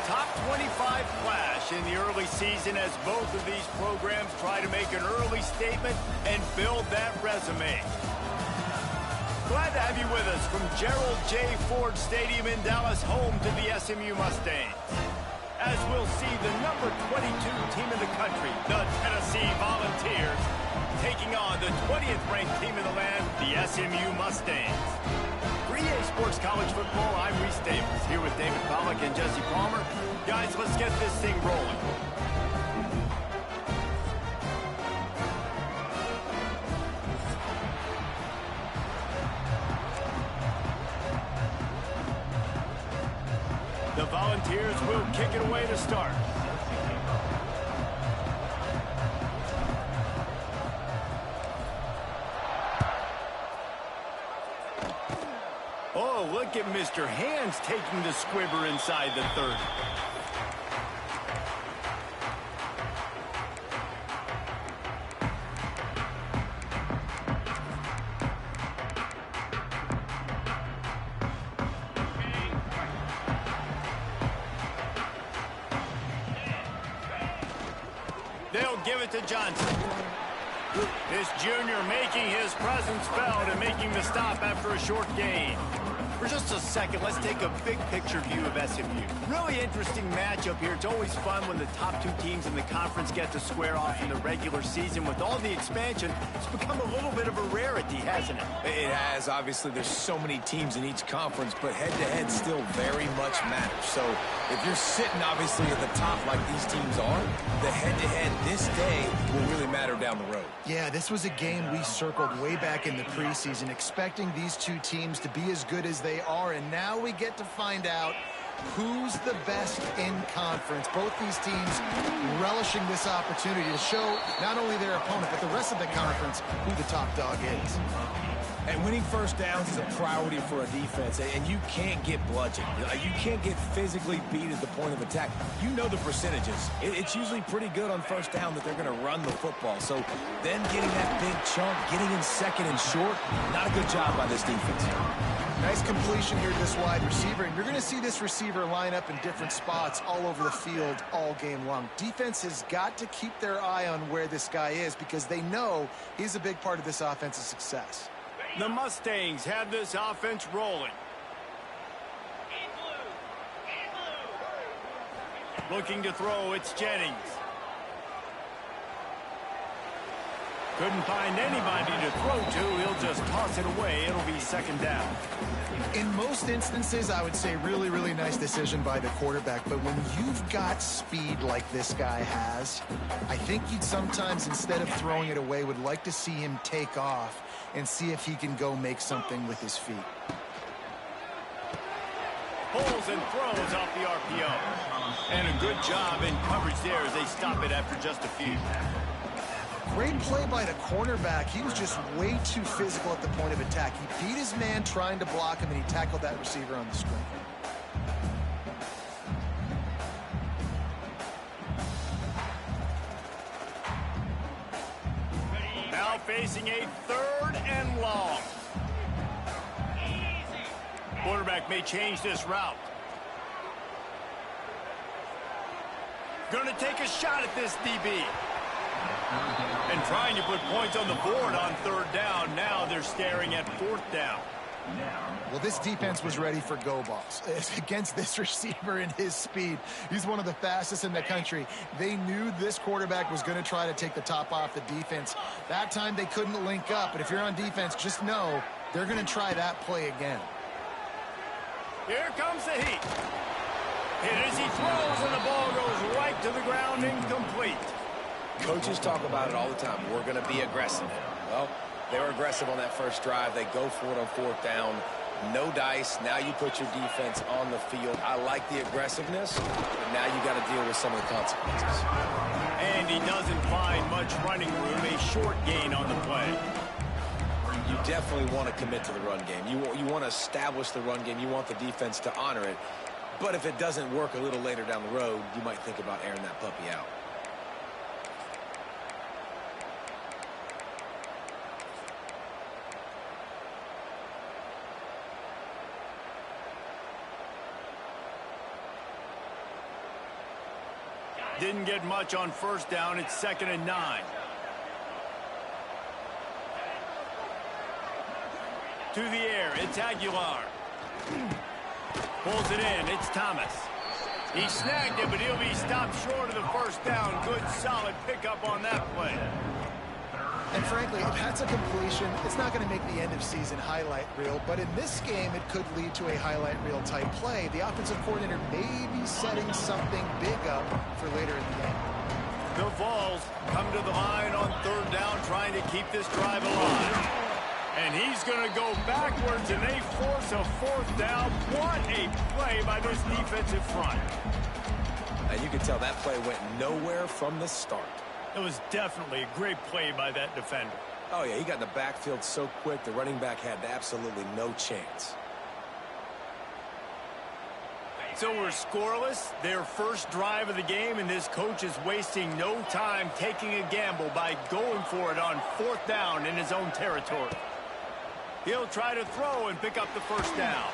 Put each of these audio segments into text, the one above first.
top 25 clash in the early season as both of these programs try to make an early statement and build that resume. Glad to have you with us from Gerald J. Ford Stadium in Dallas, home to the SMU Mustangs. As we'll see the number 22 team in the country, the Tennessee Volunteers, taking on the 20th ranked team in the land, the SMU Mustangs. For EA Sports College Football, I'm Reese Davis, here with David Pollack and Jesse Palmer. Guys, let's get this thing rolling. The Volunteers will kick it away to start. Oh, look at Mr. Hands taking the squibber inside the 30. They'll give it to Johnson. This junior making his presence felt and making the stop after a short gain. For just a second, let's take a big picture view of SMU. Really interesting matchup here. It's always fun when the top two teams in the conference get to square off in the regular season. With all the expansion, it's become a little bit of a rarity, hasn't it? It has. Obviously, there's so many teams in each conference, but head-to-head still very much matters. So if you're sitting, obviously, at the top like these teams are, the head-to-head this day will really matter down the road. Yeah, this was a game we circled way back in the preseason, expecting these two teams to be as good as they are, and now we get to find out who's the best in conference. Both these teams relishing this opportunity to show not only their opponent, but the rest of the conference who the top dog is. And winning first downs is a priority for a defense, and you can't get bludgeoned. You can't get physically beat at the point of attack. You know the percentages. It's usually pretty good on first down that they're going to run the football. So then getting that big chunk, getting in second and short, not a good job by this defense. Nice completion here to this wide receiver, and you're going to see this receiver line up in different spots all over the field all game long. Defense has got to keep their eye on where this guy is because they know he's a big part of this offense's success. The Mustangs have this offense rolling. Looking to throw, it's Jennings. Couldn't find anybody to throw to. He'll just toss it away. It'll be second down. In most instances, I would say really, really nice decision by the quarterback. But when you've got speed like this guy has, I think you'd sometimes, instead of throwing it away, would like to see him take off and see if he can go make something with his feet. Pulls and throws off the RPO. And a good job in coverage there as they stop it after just a few. Great play by the cornerback. He was just way too physical at the point of attack. He beat his man trying to block him, and he tackled that receiver on the screen. Now facing a third and long. Quarterback may change this route. Gonna take a shot at this DB. And trying to put points on the board on third down. Now they're staring at fourth down. Well, this defense was ready for go balls against this receiver and his speed. He's one of the fastest in the country. They knew this quarterback was going to try to take the top off the defense. That time they couldn't link up, but if you're on defense, just know they're going to try that play again. Here comes the heat. Hit as he throws, and the ball goes right to the ground, incomplete. Coaches talk about it all the time. We're going to be aggressive. Well, they were aggressive on that first drive. They go for it on fourth down. No dice. Now you put your defense on the field. I like the aggressiveness, but now you got to deal with some of the consequences. And he doesn't find much running room. A short gain on the play. You definitely want to commit to the run game. You want to establish the run game. You want the defense to honor it. But if it doesn't work a little later down the road, you might think about airing that puppy out. Didn't get much on first down. It's 2nd and 9. To the air, it's Aguilar. Pulls it in, it's Thomas. He snagged it, but he'll be stopped short of the first down. Good, solid pickup on that play. And frankly, if that's a completion, it's not going to make the end-of-season highlight reel. But in this game, it could lead to a highlight reel type play. The offensive coordinator may be setting something big up for later in the game. The Vols come to the line on 3rd down, trying to keep this drive alive. And he's going to go backwards, and they force a 4th down. What a play by this defensive front. And you can tell that play went nowhere from the start. It was definitely a great play by that defender. Oh, yeah, he got in the backfield so quick, the running back had absolutely no chance. So we're scoreless, their first drive of the game, and this coach is wasting no time taking a gamble by going for it on 4th down in his own territory. He'll try to throw and pick up the first down.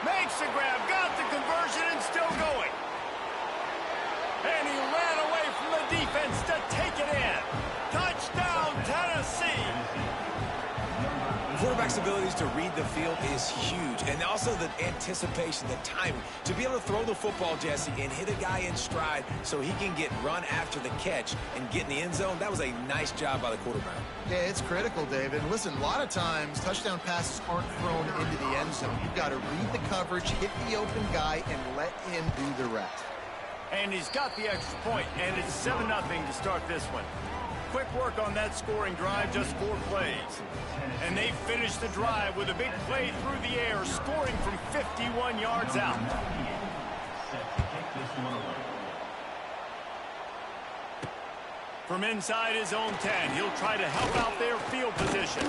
Makes the grab, got the conversion, and still going. And he ran away from the defense to take it in. Touchdown, Tennessee. Quarterback's abilities to read the field is huge, and also the anticipation, the timing. To be able to throw the football, Jesse, and hit a guy in stride so he can get run after the catch and get in the end zone, that was a nice job by the quarterback. Yeah, it's critical, David. Listen, a lot of times, touchdown passes aren't thrown into the end zone. You've got to read the coverage, hit the open guy, and let him do the rest. And he's got the extra point, and it's 7-0 to start this one. Quick work on that scoring drive, just 4 plays. And they finish the drive with a big play through the air, scoring from 51 yards out. From inside his own 10, he'll try to help out their field position.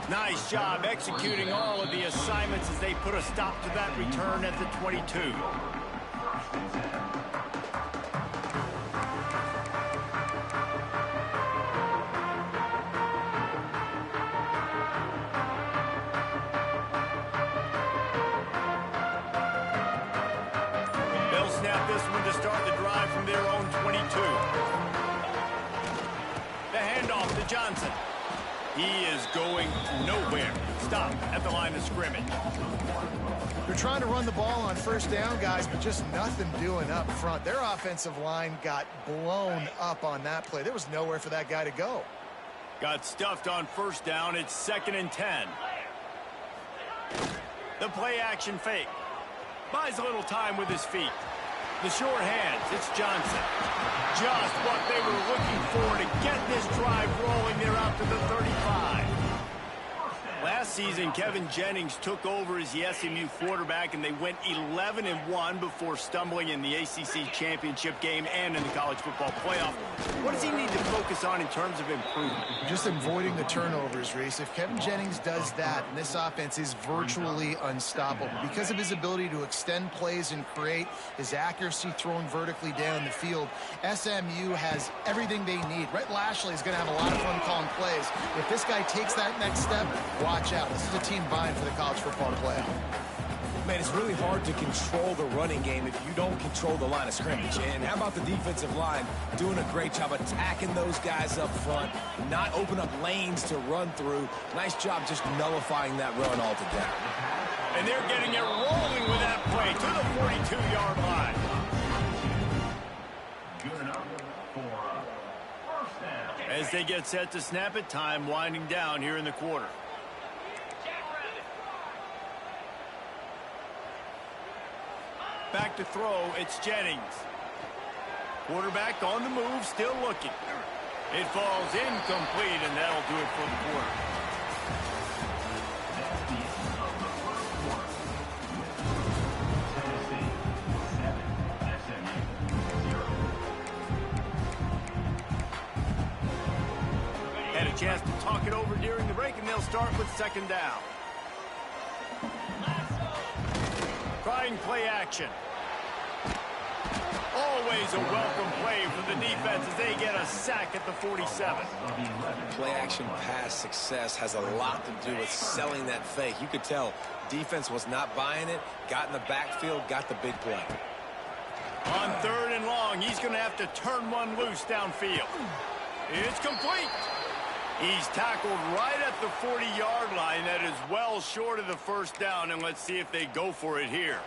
Nice job executing all of the assignments as they put a stop to that return at the 22. Snap this one to start the drive from their own 22. The handoff to Johnson. He is going nowhere. Stop at the line of scrimmage. They're trying to run the ball on 1st down, guys, but just nothing doing up front. Their offensive line got blown up on that play. There was nowhere for that guy to go. Got stuffed on 1st down. It's 2nd and 10. The play action fake. Buys a little time with his feet. The short hands, it's Johnson. Just what they were looking for to get this drive rolling. They're out to the 35. Last season, Kevin Jennings took over as the SMU quarterback, and they went 11-1 before stumbling in the ACC championship game and in the college football playoff. What does he need to focus on in terms of improvement? Just avoiding the turnovers, Reese. If Kevin Jennings does that, and this offense is virtually unstoppable because of his ability to extend plays and create, his accuracy throwing vertically down the field, SMU has everything they need. Rhett Lashley is going to have a lot of fun calling plays. If this guy takes that next step, watch out. This is a team vying for the college football playoff. Man, it's really hard to control the running game if you don't control the line of scrimmage. And how about the defensive line doing a great job attacking those guys up front, not open up lanes to run through. Nice job just nullifying that run altogether. And they're getting it rolling with that play to the 42-yard line. As they get set to snap it, time winding down here in the quarter. Back to throw, it's Jennings. Quarterback on the move, still looking. It falls incomplete, and that'll do it for the quarter. Had a chance to talk it over during the break, and they'll start with 2nd down. Trying play action. Always a welcome play for the defense as they get a sack at the 47. Play action pass success has a lot to do with selling that fake. You could tell defense was not buying it, got in the backfield, got the big play. On 3rd and long, he's going to have to turn one loose downfield. It's complete. He's tackled right at the 40-yard line. That is well short of the first down, and let's see if they go for it here.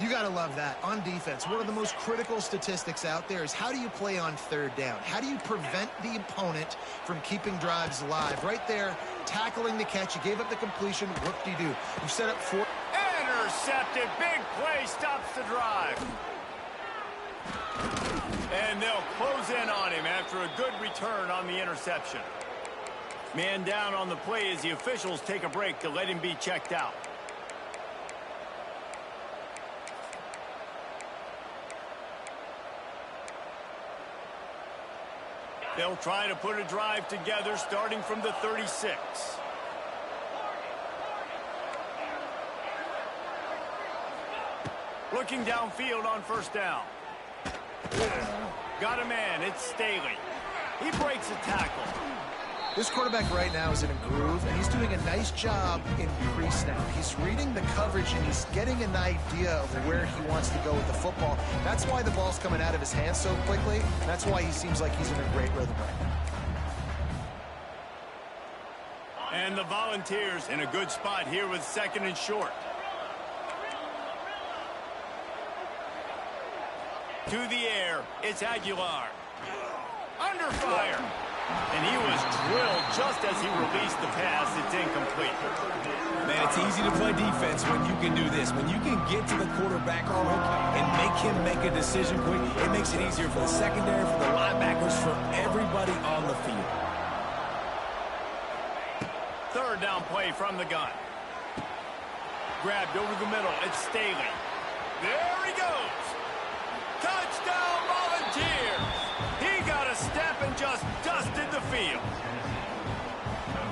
You got to love that. On defense, one of the most critical statistics out there is how do you play on 3rd down? How do you prevent the opponent from keeping drives alive? Right there, tackling the catch. You gave up the completion. Whoop-de-doo. You set up 4. Intercepted. Big play stops the drive. And they'll close in on him after a good return on the interception. Man down on the play as the officials take a break to let him be checked out. They'll try to put a drive together starting from the 36. Looking downfield on 1st down. Got a man. It's Staley. He breaks a tackle. This quarterback right now is in a groove, and he's doing a nice job in pre-snap. He's reading the coverage, and he's getting an idea of where he wants to go with the football. That's why the ball's coming out of his hands so quickly. That's why he seems like he's in a great rhythm right now. And the Volunteers in a good spot here with 2nd and short. To the air, it's Aguilar. Under fire. And he was drilled just as he released the pass. It's incomplete. Man, it's easy to play defense when you can do this. When you can get to the quarterback quick and make him make a decision quick, it makes it easier for the secondary, for the linebackers, for everybody on the field. 3rd down play from the gun. Grabbed over the middle. It's Staley. There he goes. Touchdown, Volunteers. He got a step and just dusted the field.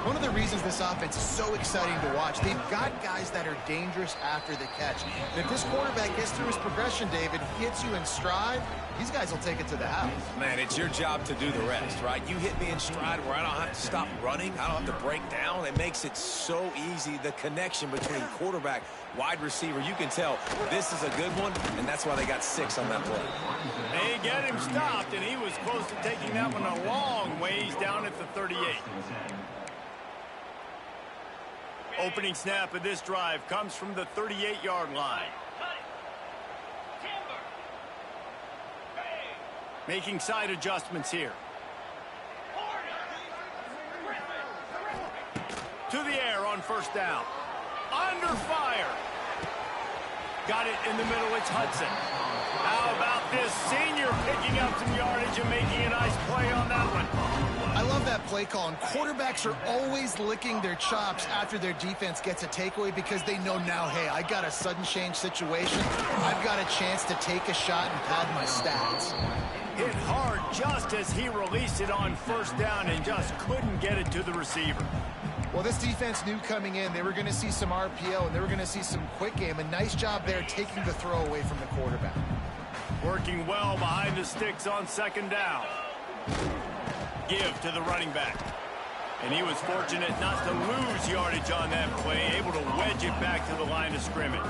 One of the reasons this offense is so exciting to watch, they've got guys that are dangerous after the catch. And if this quarterback gets through his progression, David, hits you in stride, these guys will take it to the house. Man, it's your job to do the rest, right? You hit me in stride where I don't have to stop running. I don't have to break down. It makes it so easy, the connection between quarterback, wide receiver. You can tell this is a good one, and that's why they got 6 on that play. They get him stopped, and he was close to taking that one a long ways down at the 38. Opening snap of this drive comes from the 38-yard line. Making side adjustments here. To the air on 1st down. Under fire. Got it in the middle. It's Hudson. How about this senior picking up some yardage and making a nice play on that one? I love that play call, and quarterbacks are always licking their chops after their defense gets a takeaway because they know now, hey, I got a sudden change situation. I've got a chance to take a shot and pad my stats. Hit hard just as he released it on 1st down and just couldn't get it to the receiver. Well, this defense knew coming in they were going to see some RPO and they were going to see some quick game. A nice job there taking the throw away from the quarterback. Working well behind the sticks on 2nd down. Give to the running back. And he was fortunate not to lose yardage on that play, able to wedge it back to the line of scrimmage.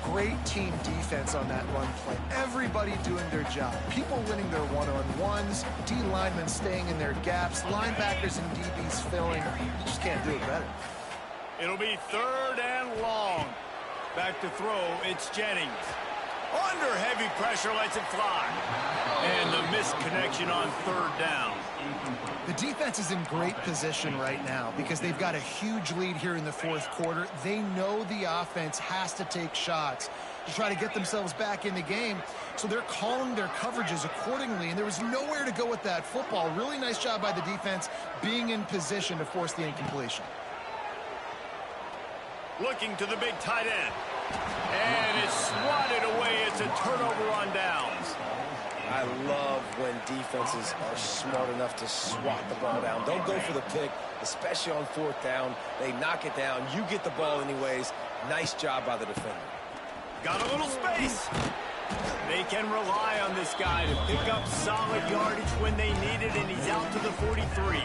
Great team defense on that run play. Everybody doing their job. People winning their one-on-ones, D linemen staying in their gaps, linebackers and DBs filling. You just can't do it better. It'll be 3rd and long. Back to throw, it's Jennings. Under heavy pressure, lets it fly. And the misconnection on 3rd down. The defense is in great position right now because they've got a huge lead here in the 4th quarter. They know the offense has to take shots to try to get themselves back in the game. So they're calling their coverages accordingly, and there was nowhere to go with that football. Really nice job by the defense being in position to force the incompletion. Looking to the big tight end. And it's swatted away. It's a turnover on downs. I love when defenses are smart enough to swat the ball down. Don't go for the pick, especially on 4th down. They knock it down. You get the ball anyways. Nice job by the defender. Got a little space. They can rely on this guy to pick up solid yardage when they need it, and he's out to the 43.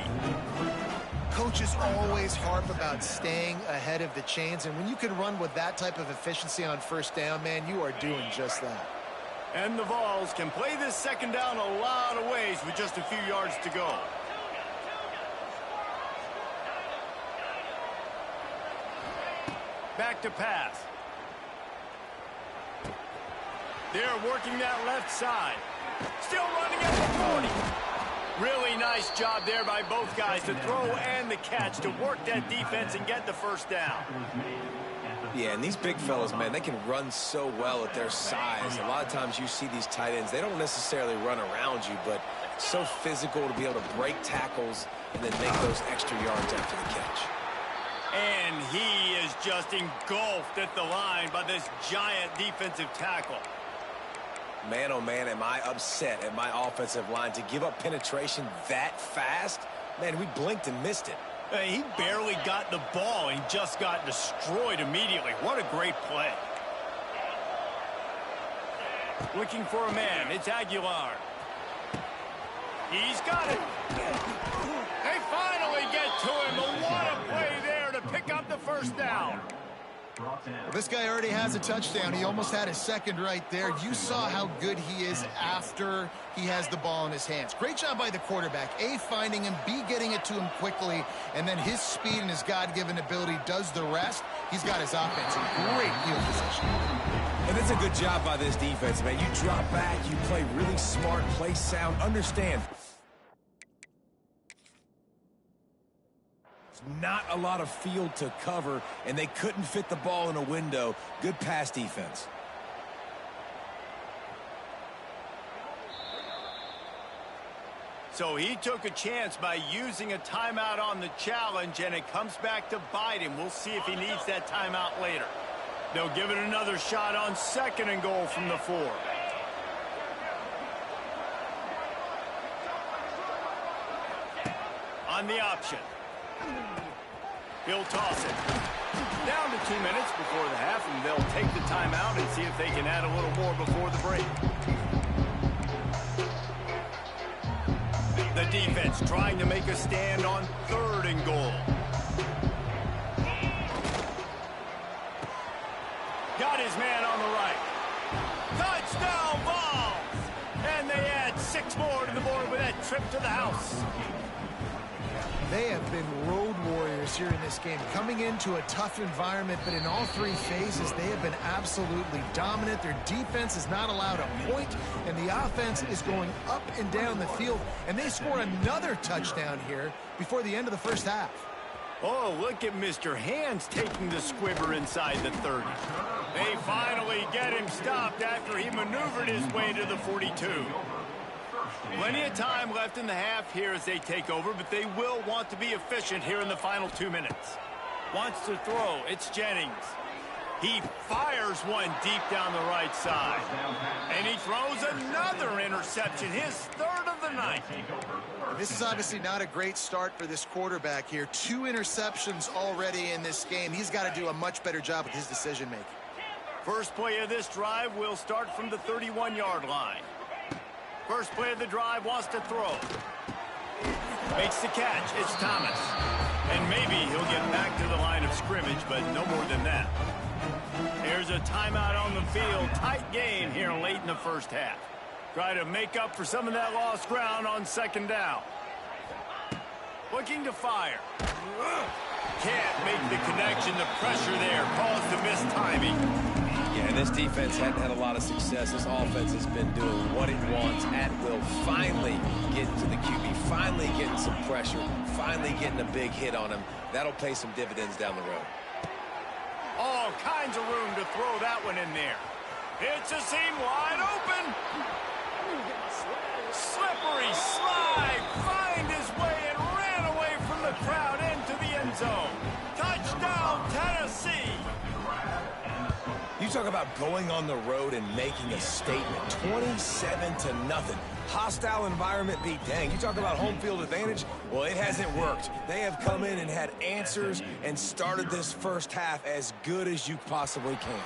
Coaches always harp about staying ahead of the chains, and when you can run with that type of efficiency on first down, man, you are doing just that. And the Vols can play this second down a lot of ways with just a few yards to go. Back to pass. They're working that left side. Still running at the 40. Really nice job there by both guys to throw and the catch to work that defense and get the first down. Yeah, and these big fellas, man, they can run so well at their size. A lot of times you see these tight ends, they don't necessarily run around you, but so physical to be able to break tackles and then make those extra yards after the catch. And he is just engulfed at the line by this giant defensive tackle. Man, oh man, am I upset at my offensive line to give up penetration that fast? Man, we blinked and missed it. He barely got the ball and just got destroyed immediately. What a great play. Looking for a man. It's Aguilar. He's got it. They finally get to him. But what a play there to pick up the first down. Well, this guy already has a touchdown. He almost had a second right there. You saw how good he is after he has the ball in his hands. Great job by the quarterback. A, finding him, B, getting it to him quickly, and then his speed and his God-given ability does the rest. He's got his offense in great field position. And it's a good job by this defense, man. You drop back, you play really smart, play sound, understand. Not a lot of field to cover, and they couldn't fit the ball in a window. Good pass defense. So he took a chance by using a timeout on the challenge, and it comes back to bite him. We'll see if he needs that timeout later. They'll give it another shot on 2nd and goal from the 4. On the option. He'll toss it. Down to 2 minutes before the half, and they'll take the timeout and see if they can add a little more before the break. The defense trying to make a stand on 3rd and goal. Got his man on the right. Touchdown Vols! And they add 6 more to the board with that trip to the house. They have been road warriors here in this game, coming into a tough environment, but in all 3 phases, they have been absolutely dominant. Their defense is not allowed a point, and the offense is going up and down the field, and they score another touchdown here before the end of the first half. Oh, look at Mr. Hands taking the squibber inside the 30. They finally get him stopped after he maneuvered his way to the 42. Plenty of time left in the half here as they take over, but they will want to be efficient here in the final 2 minutes. Wants to throw. It's Jennings. He fires one deep down the right side. And he throws another interception, his 3rd of the night. This is obviously not a great start for this quarterback here. 2 interceptions already in this game. He's got to do a much better job with his decision-making. First play of this drive will start from the 31-yard line. First play of the drive, wants to throw. Makes the catch. It's Thomas. And maybe he'll get back to the line of scrimmage, but no more than that. There's a timeout on the field. Tight game here late in the first half. Try to make up for some of that lost ground on 2nd down. Looking to fire. Can't make the connection. The pressure there caused the missed timing. Yeah, and this defense hadn't had a lot of success. This offense has been doing what it wants at will. Finally getting to the QB, finally getting some pressure, finally getting a big hit on him. That'll pay some dividends down the road. All kinds of room to throw that one in there. It's a seam wide open. Slippery slide. Find his way and ran away from the crowd into the end zone. Touchdown, Tennessee. You talk about going on the road and making a statement. 27-0. Hostile environment beat. Dang, you talk about home field advantage? Well, it hasn't worked. They have come in and had answers and started this first half as good as you possibly can.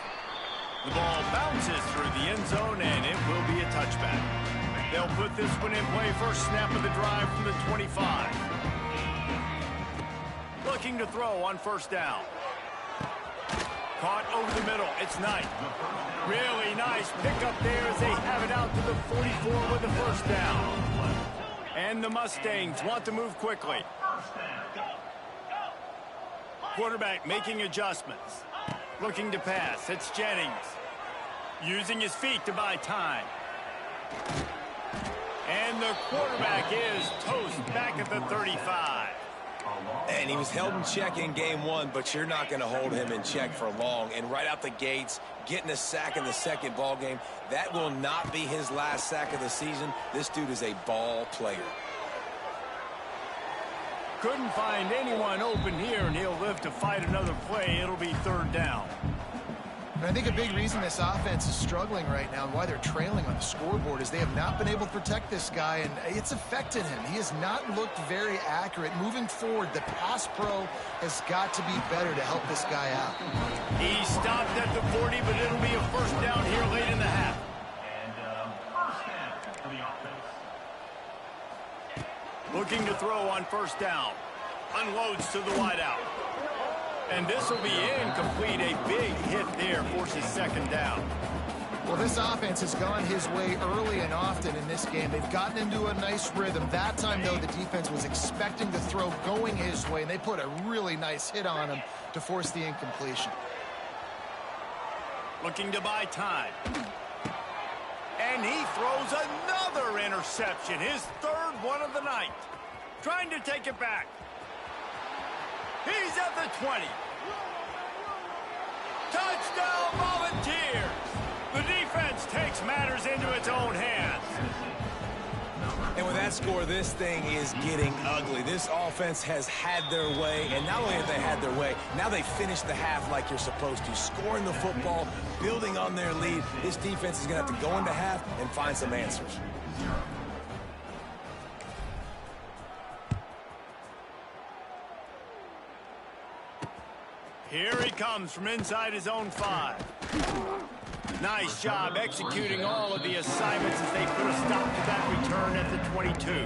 The ball bounces through the end zone, and it will be a touchback. They'll put this one in play. First snap of the drive from the 25. Looking to throw on first down. Caught over the middle. It's Knight. Really nice pickup there as they have it out to the 44 with the first down. And the Mustangs want to move quickly. Quarterback making adjustments. Looking to pass. It's Jennings. Using his feet to buy time. And the quarterback is toast back at the 35. And he was held in check in game one, but you're not going to hold him in check for long. And right out the gates, getting a sack in the second ball game, that will not be his last sack of the season. This dude is a ball player. Couldn't find anyone open here, and he'll live to fight another play. It'll be third down. And I think a big reason this offense is struggling right now and why they're trailing on the scoreboard is they have not been able to protect this guy, and it's affected him. He has not looked very accurate. Moving forward, the pass pro has got to be better to help this guy out. He stopped at the 40, but it'll be a first down here late in the half. Looking to throw on first down. Unloads to the wideout. And this will be incomplete. A big hit there forces second down. Well, this offense has gone his way early and often in this game. They've gotten into a nice rhythm. That time, though, the defense was expecting the throw going his way, and they put a really nice hit on him to force the incompletion. Looking to buy time. And he throws another interception, his third one of the night. Trying to take it back. He's at the 20. Touchdown Volunteers. The defense takes matters into its own hands. And with that score, this thing is getting ugly. This offense has had their way, and not only have they had their way, now they finish the half like you're supposed to, scoring the football, building on their lead. This defense is going to have to go into half and find some answers. Here he comes from inside his own 5. Nice job executing all of the assignments as they put a stop to that return at the 22.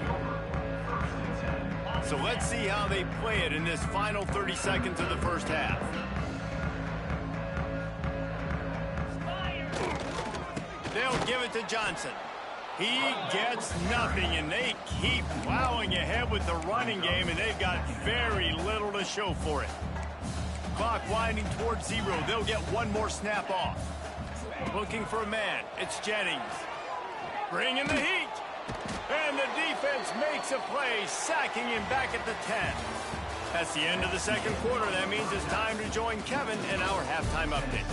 So let's see how they play it in this final 30 seconds of the first half. They'll give it to Johnson. He gets nothing, and they keep plowing ahead with the running game, and they've got very little to show for it. Clock winding towards 0. They'll get one more snap off. Looking for a man. It's Jennings. Bringing the heat. And the defense makes a play, sacking him back at the 10. That's the end of the second quarter. That means it's time to join Kevin in our halftime update.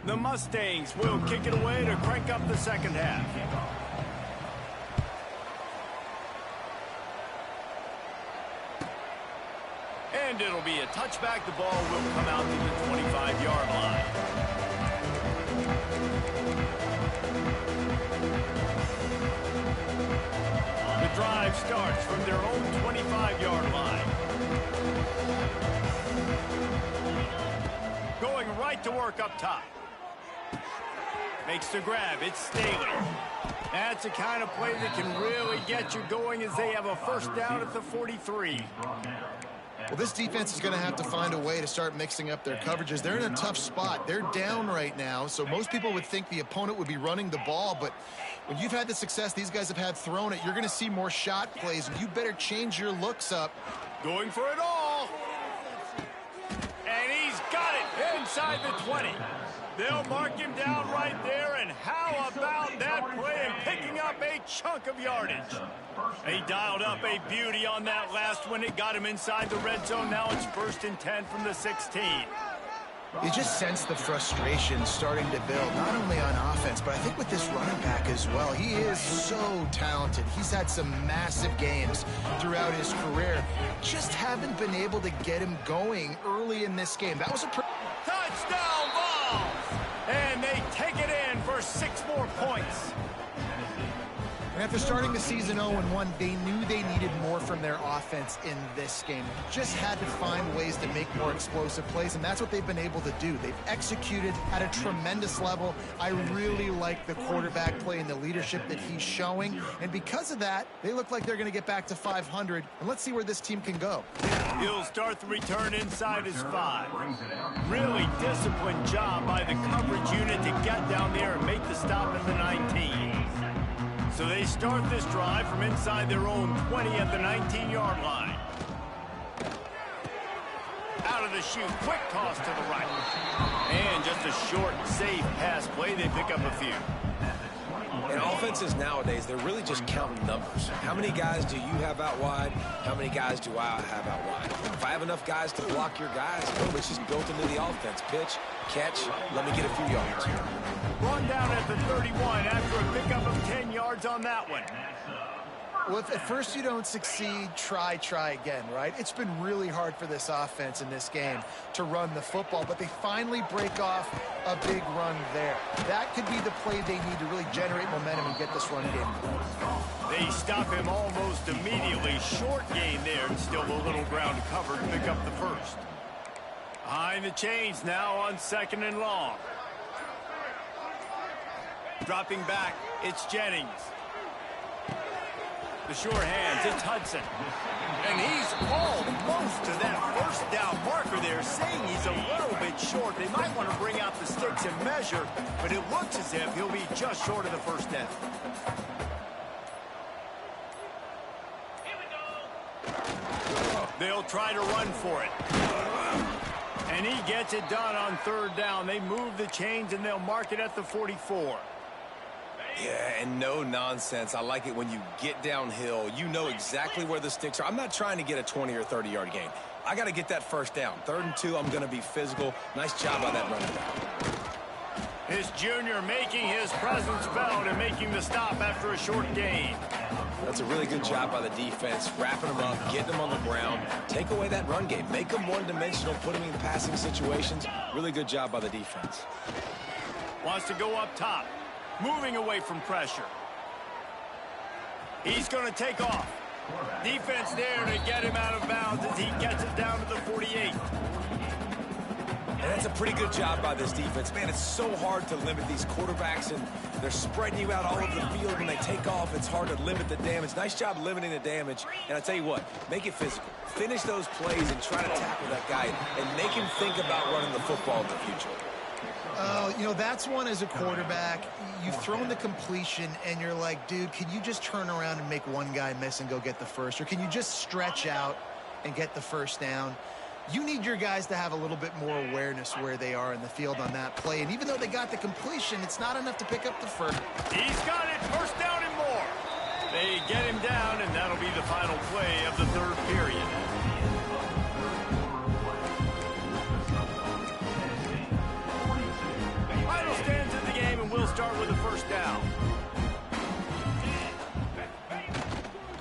The Mustangs will kick it away to crank up the second half. And it'll be a touchback. The ball will come out to the 25-yard line. The drive starts from their own 25-yard line. Going right to work up top. Makes the grab. It's Staley. That's the kind of play that can really get you going as they have a first down at the 43. Well, this defense is going to have to find a way to start mixing up their coverages. They're in a tough spot. They're down right now, so most people would think the opponent would be running the ball, but when you've had the success these guys have had throwing it, you're going to see more shot plays, and you better change your looks up. Going for it all. And he's got it inside the 20. They'll mark him down right there, and how about that play and picking up a chunk of yardage? He dialed up a beauty on that last one. It got him inside the red zone. Now it's 1st and 10 from the 16. You just sense the frustration starting to build, not only on offense, but I think with this running back as well. He is so talented. He's had some massive games throughout his career. Just haven't been able to get him going early in this game. That was a touchdown ball! And they take it in for 6 more points. And after starting the season 0-1, they knew they needed more from their offense in this game. Just had to find ways to make more explosive plays, and that's what they've been able to do. They've executed at a tremendous level. I really like the quarterback play and the leadership that he's showing. And because of that, they look like they're going to get back to 500. And let's see where this team can go. He'll start the return inside his 5. Really disciplined job by the coverage unit to get down there and make the stop at the 19. So they start this drive from inside their own 20 at the 19-yard line. Out of the chute, quick toss to the right. And just a short, safe pass play. They pick up a few. And offenses nowadays, they're really just counting numbers. How many guys do you have out wide? How many guys do I have out wide? If I have enough guys to block your guys, boom, it's just built into the offense. Pitch, catch, let me get a few yards. Run down at the 31 after a pickup of 10 yards on that one. Well, if at first you don't succeed, try again, right? It's been really hard for this offense in this game to run the football, but they finally break off a big run there. That could be the play they need to really generate momentum and get this run game going. They stop him almost immediately. Short gain there, and still a little ground covered to pick up the first. Behind the chains now on 2nd and long. Dropping back, it's Jennings. The sure hands, it's Hudson. And he's almost to that first down marker there, saying he's a little bit short. They might want to bring out the sticks and measure, but it looks as if he'll be just short of the first down. They'll try to run for it. And he gets it done on 3rd down. They move the chains, and they'll mark it at the 44. Yeah, and no nonsense. I like it when you get downhill. You know exactly where the sticks are. I'm not trying to get a 20 or 30-yard gain. I got to get that first down. 3rd and 2, I'm going to be physical. Nice job by that running back. His junior making his presence felt and making the stop after a short gain. That's a really good job by the defense, wrapping them up, getting them on the ground. Take away that run game. Make them one-dimensional, put them in passing situations. Really good job by the defense. Wants to go up top. Moving away from pressure. He's going to take off. Defense there to get him out of bounds as he gets it down to the 48. And that's a pretty good job by this defense. Man, it's so hard to limit these quarterbacks, and they're spreading you out all over the field. When they take off, it's hard to limit the damage. Nice job limiting the damage. And I tell you what, make it physical. Finish those plays and try to tackle that guy and make him think about running the football in the future. You know, that's one as a quarterback. You've thrown the completion, and you're like, dude, can you just turn around and make one guy miss and go get the first? Or can you just stretch out and get the first down? You need your guys to have a little bit more awareness where they are in the field on that play. And even though they got the completion, it's not enough to pick up the first. He's got it, first down and more. They get him down, and that'll be the final play of the 3rd period. Final stands in the game, and we'll start with the first down.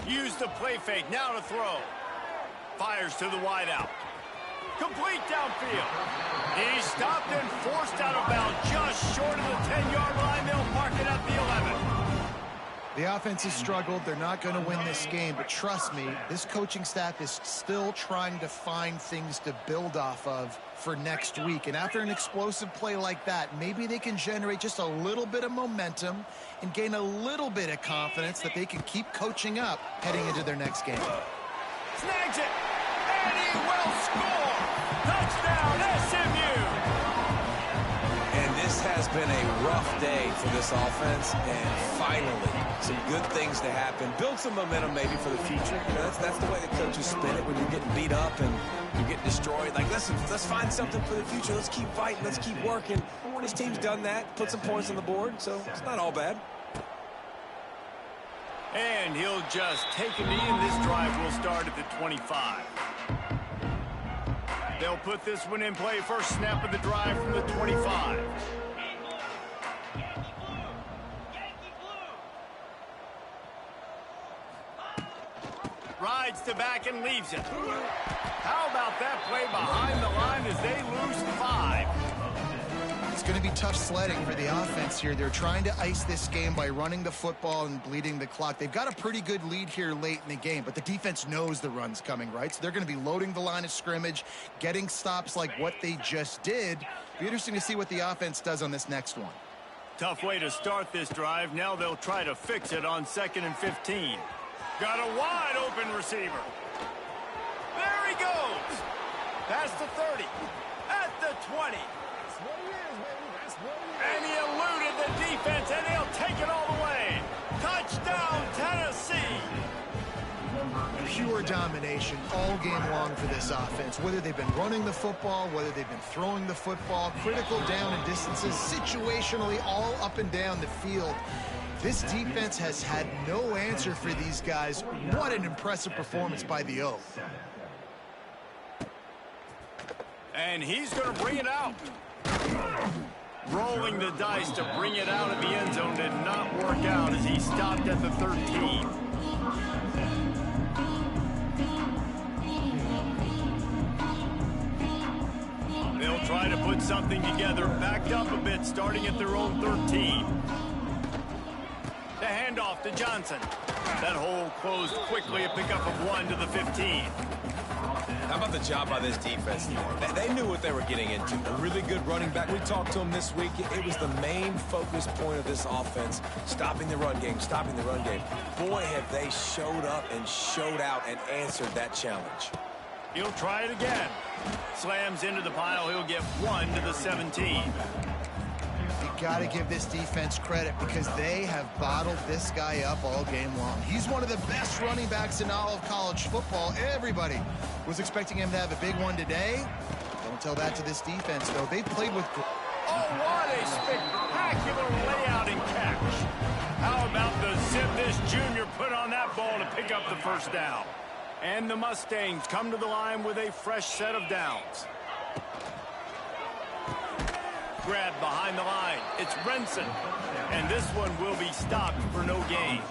Use the play fake, now to throw. Fires to the wideout. Complete downfield. He's stopped and forced out of bounds just short of the 10-yard line. They'll mark it at the 11. The offense has struggled. They're not going to win this game, but trust me, this coaching staff is still trying to find things to build off of for next week. And after an explosive play like that, maybe they can generate just a little bit of momentum and gain a little bit of confidence that they can keep coaching up heading into their next game. Snags it, and he will score. Touchdown, SMU. And this has been a rough day for this offense, and finally, some good things to happen. Build some momentum maybe for the future. You know, that's the way the coaches spin it when you're getting beat up and you're getting destroyed. Like, listen, let's find something for the future. Let's keep fighting. Let's keep working. This team's done that, put some points on the board, so it's not all bad. And he'll just take a knee, and this drive will start at the 25. They'll put this one in play. First snap of the drive from the 25. Rides to back and leaves it. How about that play behind the line as they lose 5? It's going to be tough sledding for the offense here. They're trying to ice this game by running the football and bleeding the clock. They've got a pretty good lead here late in the game, but the defense knows the run's coming, right? So they're going to be loading the line of scrimmage, getting stops like what they just did. Be interesting to see what the offense does on this next one. Tough way to start this drive. Now they'll try to fix it on 2nd and 15. Got a wide open receiver. There he goes. Past the 30. At the 20. And he eluded the defense, and he'll take it all the way. Touchdown, Tennessee. Pure domination all game long for this offense. Whether they've been running the football, whether they've been throwing the football, critical down and distances, situationally all up and down the field. This defense has had no answer for these guys. What an impressive performance by the O. And he's going to bring it out. Rolling the dice to bring it out of the end zone did not work out as he stopped at the 13. They'll try to put something together, backed up a bit, starting at their own 13. The handoff to Johnson. That hole closed quickly, a pickup of 1 to the 15. How about the job by this defense? They knew what they were getting into. A really good running back. We talked to him this week. It was the main focus point of this offense, stopping the run game, stopping the run game. Boy, have they showed up and showed out and answered that challenge. He'll try it again. Slams into the pile. He'll get 1 to the 17. Got to give this defense credit because they have bottled this guy up all game long. He's one of the best running backs in all of college football. Everybody was expecting him to have a big one today. Don't tell that to this defense, though. They played with... Oh, what a spectacular layout and catch. How about the zip this junior put on that ball to pick up the first down? And the Mustangs come to the line with a fresh set of downs. Grab behind the line. It's Renson. And this one will be stopped for no gain.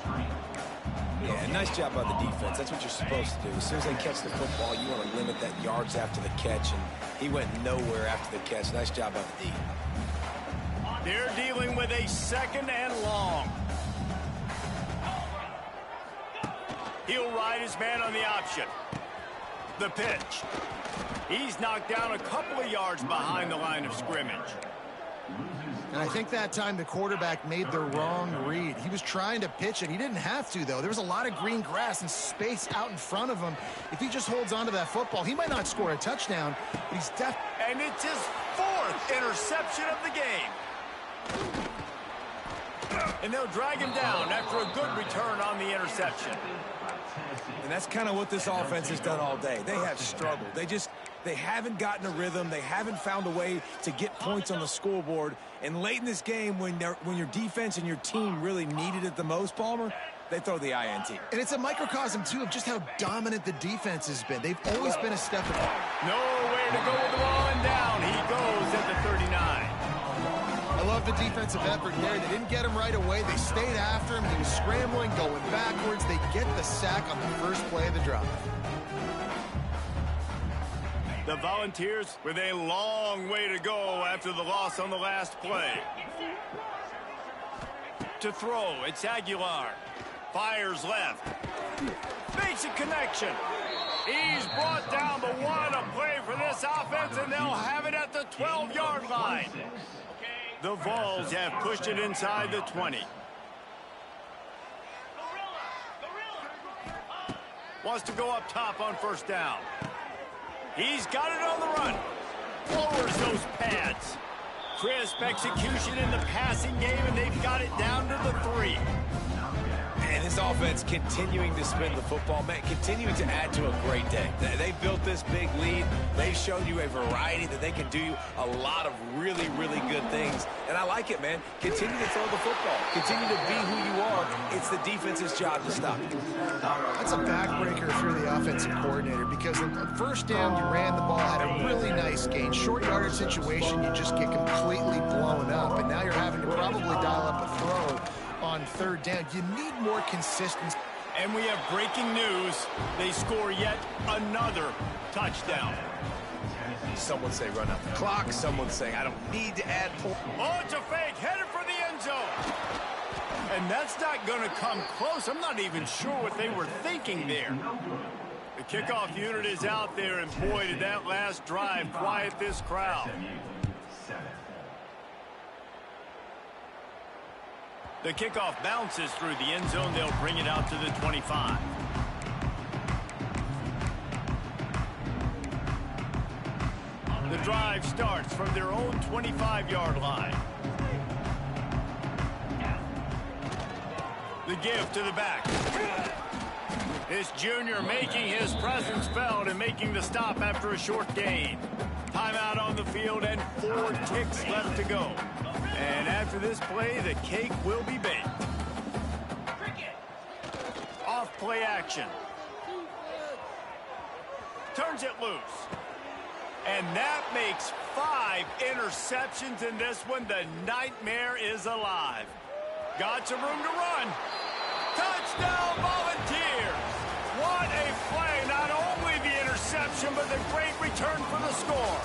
Yeah, nice job by the defense. That's what you're supposed to do. As soon as they catch the football, you want to limit that yards after the catch, and he went nowhere after the catch. Nice job by the D. They're dealing with a 2nd and long. He'll ride his man on the option. The pitch. He's knocked down a couple of yards behind the line of scrimmage. And I think that time the quarterback made the wrong read. He was trying to pitch it. He didn't have to, though. There was a lot of green grass and space out in front of him. If he just holds on to that football, he might not score a touchdown, but he's And it's his 4th interception of the game. And they'll drag him down after a good return on the interception. And that's kind of what this offense has done all day. They have struggled. They haven't gotten a rhythm. They haven't found a way to get points on the scoreboard. And late in this game, when your defense and your team really needed it the most, Palmer, they throw the INT. And it's a microcosm, too, of just how dominant the defense has been. They've always been a step ahead. No way to go with the ball, and down he goes at the 39. I love the defensive effort there. They didn't get him right away. They stayed after him. He was scrambling, going backwards. They get the sack on the first play of the drive. The Volunteers with a long way to go after the loss on the last play. To throw, it's Aguilar. Fires left. Makes a connection. He's brought down, but what a play for this offense, and they'll have it at the 12-yard line. The Vols have pushed it inside the 20. Wants to go up top on first down. He's got it on the run. Lowers those pads. Crisp execution in the passing game, and they've got it down to the 3. And this offense continuing to spin the football, man, continuing to add to a great day. They built this big lead. They showed you a variety that they can do a lot of really, really good things. And I like it, man. Continue to throw the football. Continue to be who you are. It's the defense's job to stop you. That's a backbreaker if you're the offensive coordinator, because on first down, you ran the ball, had a really nice gain. Short yardage situation, you just get completely blown up. And now you're having to probably dial up a throw on third down. You need more consistency. And we have breaking news. They score yet another touchdown. Someone say run out the clock. Someone saying I don't need to add points. Oh, it's a fake. Headed for the end zone. And that's not going to come close. I'm not even sure what they were thinking there. The kickoff unit is out there, and boy, did that last drive quiet this crowd. The kickoff bounces through the end zone. They'll bring it out to the 25. The drive starts from their own 25-yard line. The give to the back. This junior making his presence felt and making the stop after a short gain. Timeout on the field and 4 ticks left to go. And after this play, the cake will be baked. Off play action. Turns it loose. And that makes 5 interceptions in this one. The nightmare is alive. Got some room to run. Touchdown, Volunteers. What a play. Not only the interception, but the great return for the score.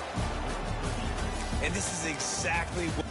And this is exactly what...